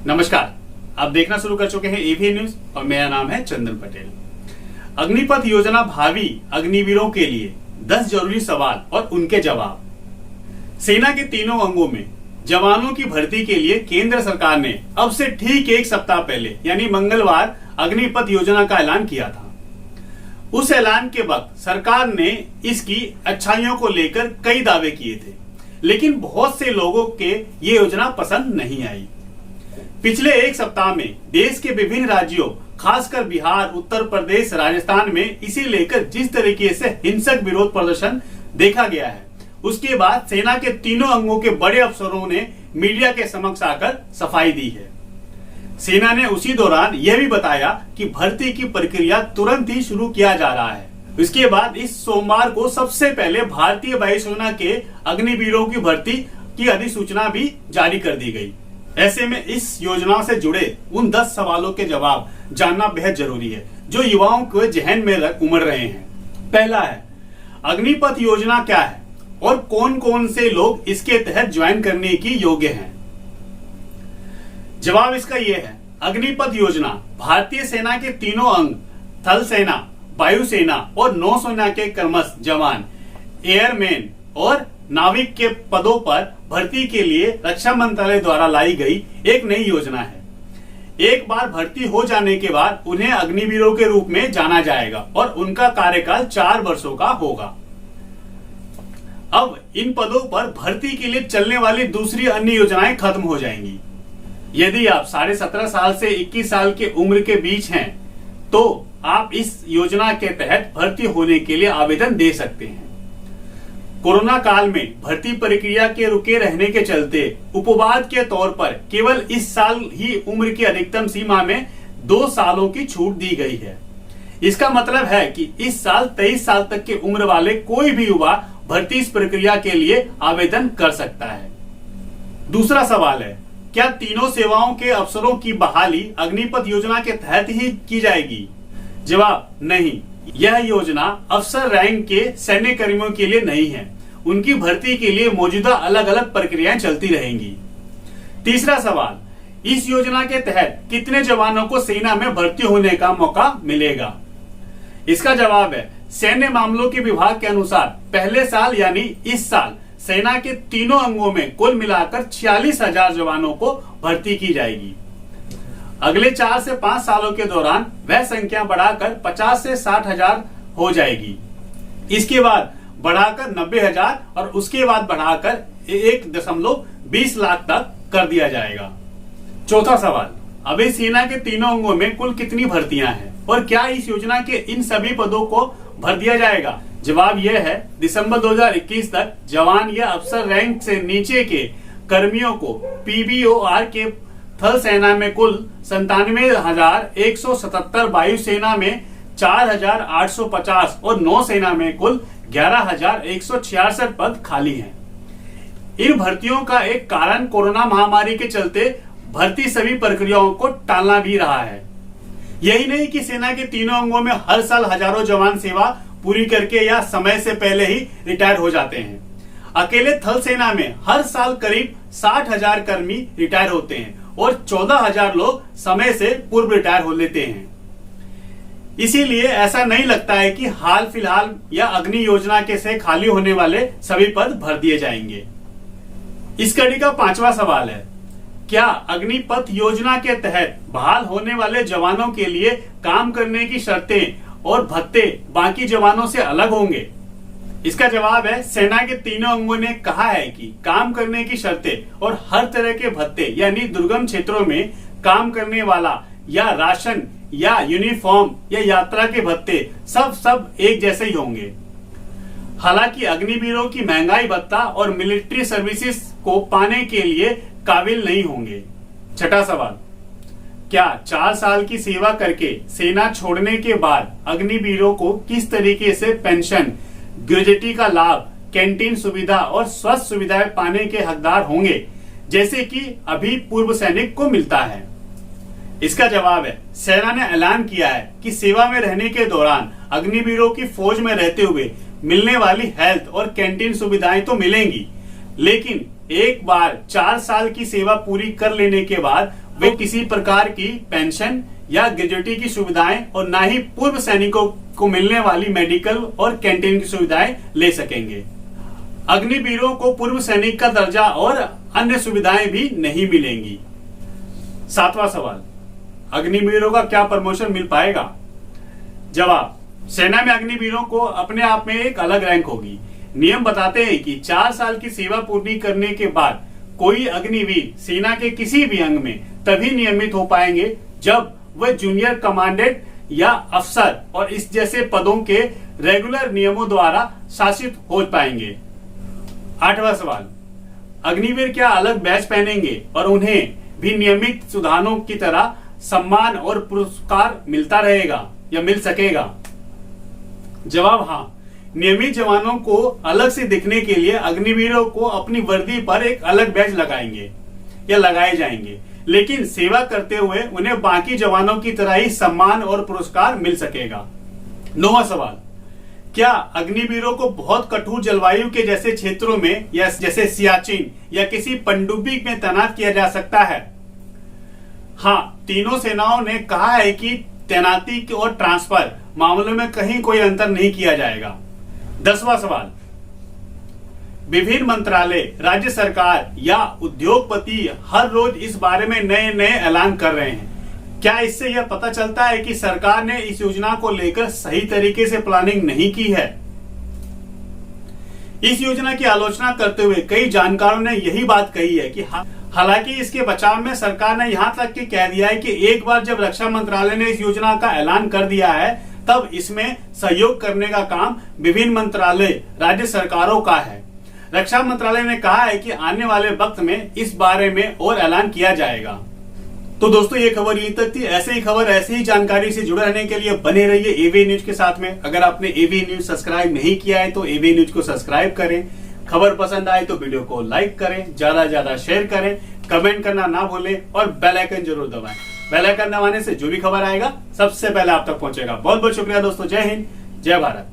नमस्कार, आप देखना शुरू कर चुके हैं एवीएन न्यूज और मेरा नाम है चंदन पटेल। अग्निपथ योजना भावी अग्निवीरों के लिए 10 जरूरी सवाल और उनके जवाब। सेना के तीनों अंगों में जवानों की भर्ती के लिए केंद्र सरकार ने अब से ठीक एक सप्ताह पहले यानी मंगलवार अग्निपथ योजना का ऐलान किया था। उस ऐलान के वक्त सरकार ने इसकी अच्छाइयों को लेकर कई दावे किए थे, लेकिन बहुत से लोगों के ये योजना पसंद नहीं आई। पिछले एक सप्ताह में देश के विभिन्न राज्यों, खासकर बिहार, उत्तर प्रदेश, राजस्थान में इसे लेकर जिस तरीके से हिंसक विरोध प्रदर्शन देखा गया है, उसके बाद सेना के तीनों अंगों के बड़े अफसरों ने मीडिया के समक्ष आकर सफाई दी है। सेना ने उसी दौरान यह भी बताया कि भर्ती की प्रक्रिया तुरंत ही शुरू किया जा रहा है। इसके बाद इस सोमवार को सबसे पहले भारतीय वायुसेना के अग्निवीरों की भर्ती की अधिसूचना भी जारी कर दी गई। ऐसे में इस योजना से जुड़े उन 10 सवालों के जवाब जानना बेहद जरूरी है जो युवाओं के जहन में उमड़ रहे हैं। पहला है, अग्निपथ योजना क्या है और कौन कौन से लोग इसके तहत ज्वाइन करने की योग्य हैं? जवाब इसका यह है, अग्निपथ योजना भारतीय सेना के तीनों अंग थल सेना, वायुसेना और नौसेना के कर्मठ जवान, एयरमैन और नाविक के पदों पर भर्ती के लिए रक्षा मंत्रालय द्वारा लाई गई एक नई योजना है। एक बार भर्ती हो जाने के बाद उन्हें अग्निवीरों के रूप में जाना जाएगा और उनका कार्यकाल 4 वर्षों का होगा। अब इन पदों पर भर्ती के लिए चलने वाली दूसरी अन्य योजनाएं खत्म हो जाएंगी। यदि आप 17.5 साल से 21 साल के उम्र के बीच हैं, तो आप इस योजना के तहत भर्ती होने के लिए आवेदन दे सकते हैं। कोरोना काल में भर्ती प्रक्रिया के रुके रहने के चलते उपवाद के तौर पर केवल इस साल ही उम्र की अधिकतम सीमा में 2 सालों की छूट दी गई है। इसका मतलब है कि इस साल 23 साल तक की उम्र वाले कोई भी युवा भर्ती इस प्रक्रिया के लिए आवेदन कर सकता है। दूसरा सवाल है, क्या तीनों सेवाओं के अफसरों की बहाली अग्निपथ योजना के तहत ही की जाएगी? जवाब नहीं, यह योजना अफसर रैंक के सैन्य कर्मियों के लिए नहीं है। उनकी भर्ती के लिए मौजूदा अलग अलग प्रक्रियाएं चलती रहेंगी। तीसरा सवाल, इस योजना के तहत कितने जवानों को सेना में भर्ती होने का मौका मिलेगा? इसका जवाब है, सैन्य मामलों के विभाग के अनुसार पहले साल यानी इस साल सेना के तीनों अंगों में कुल मिलाकर 46,000 जवानों को भर्ती की जाएगी। अगले 4 से 5 सालों के दौरान वह संख्या बढ़ाकर 50 से 60,000 हो जाएगी। इसके बाद बढ़ाकर 90,000 और उसके बाद बढ़ाकर 1.20 लाख तक कर दिया जाएगा। चौथा सवाल, अभी सेना के तीनों अंगों में कुल कितनी भर्तियां हैं और क्या इस योजना के इन सभी पदों को भर दिया जाएगा? जवाब यह है, दिसंबर 2021 तक जवान या अफसर रैंक से नीचे के कर्मियों को पीबीओआर के थल सेना में कुल 97,177, वायुसेना में 4,850 और नौसेना में कुल 11,166 पद खाली हैं। इन भर्तियों का एक कारण कोरोना महामारी के चलते भर्ती सभी प्रक्रियाओं को टालना भी रहा है। यही नहीं कि सेना के तीनों अंगों में हर साल हजारों जवान सेवा पूरी करके या समय से पहले ही रिटायर हो जाते हैं। अकेले थल सेना में हर साल करीब 60,000 कर्मी रिटायर होते हैं और 14,000 लोग समय से पूर्व रिटायर हो लेते हैं। इसीलिए ऐसा नहीं लगता है कि हाल फिलहाल या अग्नि योजना के से खाली होने वाले सभी पद भर दिए जाएंगे। इस कड़ी का 5वां सवाल है, क्या अग्निपथ योजना के तहत बहाल होने वाले जवानों के लिए काम करने की शर्तें और भत्ते बाकी जवानों से अलग होंगे? इसका जवाब है, सेना के तीनों अंगों ने कहा है कि काम करने की शर्तें और हर तरह के भत्ते यानी दुर्गम क्षेत्रों में काम करने वाला या राशन या यूनिफॉर्म या यात्रा के भत्ते सब एक जैसे ही होंगे। हालांकि अग्निवीरों की महंगाई भत्ता और मिलिट्री सर्विसेज को पाने के लिए काबिल नहीं होंगे। छठा सवाल, क्या 4 साल की सेवा करके सेना छोड़ने के बाद अग्निवीरों को किस तरीके से पेंशन, ग्रेजुटी का लाभ, कैंटीन सुविधा और स्वास्थ्य सुविधाएं पाने के हकदार होंगे जैसे कि अभी पूर्व सैनिक को मिलता है? इसका जवाब है, सेना ने ऐलान किया है कि सेवा में रहने के दौरान अग्निवीरों की फौज में रहते हुए मिलने वाली हेल्थ और कैंटीन सुविधाएं तो मिलेंगी, लेकिन एक बार 4 साल की सेवा पूरी कर लेने के बाद वे किसी प्रकार की पेंशन या ग्रेजुटी की सुविधाएं और ना ही पूर्व सैनिकों को मिलने वाली मेडिकल और कैंटीन की सुविधाएं ले सकेंगे। अग्निवीरों को पूर्व सैनिक का दर्जा और अन्य सुविधाएं भी नहीं मिलेंगी। 7वां सवाल, अग्निवीरों का क्या प्रमोशन मिल पाएगा? जवाब, सेना में अग्निवीरों को अपने आप में एक अलग रैंक होगी। नियम बताते हैं कि 4 साल की सेवा पूरी करने के बाद कोई अग्निवीर सेना के किसी भी अंग में तभी नियमित हो पाएंगे जब वह जूनियर कमांडेंट या अफसर और इस जैसे पदों के रेगुलर नियमों द्वारा शासित हो पाएंगे। 8वां सवाल, अग्निवीर क्या अलग बैच पहनेंगे और उन्हें भी नियमित सुधारों की तरह सम्मान और पुरस्कार मिलता रहेगा या मिल सकेगा? जवाब, हाँ। नियमित जवानों को अलग से दिखने के लिए अग्निवीरों को अपनी वर्दी पर एक अलग बैच लगाएंगे या लगाए जाएंगे, लेकिन सेवा करते हुए उन्हें बाकी जवानों की तरह ही सम्मान और पुरस्कार मिल सकेगा। 9वां सवाल, क्या अग्निवीरों को बहुत कठोर जलवायु के जैसे क्षेत्रों में या जैसे सियाचिन या किसी पनडुब्बी में तैनात किया जा सकता है? हाँ, तीनों सेनाओं ने कहा है कि तैनाती और ट्रांसफर मामलों में कहीं कोई अंतर नहीं किया जाएगा। 10वां सवाल, विभिन्न मंत्रालय, राज्य सरकार या उद्योगपति हर रोज इस बारे में नए नए ऐलान कर रहे हैं। क्या इससे यह पता चलता है कि सरकार ने इस योजना को लेकर सही तरीके से प्लानिंग नहीं की है? इस योजना की आलोचना करते हुए कई जानकारों ने यही बात कही है कि हालांकि इसके बचाव में सरकार ने यहां तक कि कह दिया है कि एक बार जब रक्षा मंत्रालय ने इस योजना का ऐलान कर दिया है तब इसमें सहयोग करने का काम विभिन्न मंत्रालय, राज्य सरकारों का है। रक्षा मंत्रालय ने कहा है कि आने वाले वक्त में इस बारे में और ऐलान किया जाएगा। तो दोस्तों, ये खबर यहीं तक थी। ऐसे ही खबर, ऐसी ही जानकारी से जुड़े रहने के लिए बने रहिए एवी न्यूज के साथ में। अगर आपने एवी न्यूज सब्सक्राइब नहीं किया है तो एवी न्यूज को सब्सक्राइब करें। खबर पसंद आए तो वीडियो को लाइक करें, ज्यादा से ज्यादा शेयर करें, कमेंट करना ना भूलें और बेल आइकन जरूर दबाएं। बेल आइकन दबाने से जो भी खबर आएगा सबसे पहले आप तक पहुंचेगा। बहुत बहुत शुक्रिया दोस्तों। जय हिंद, जय भारत।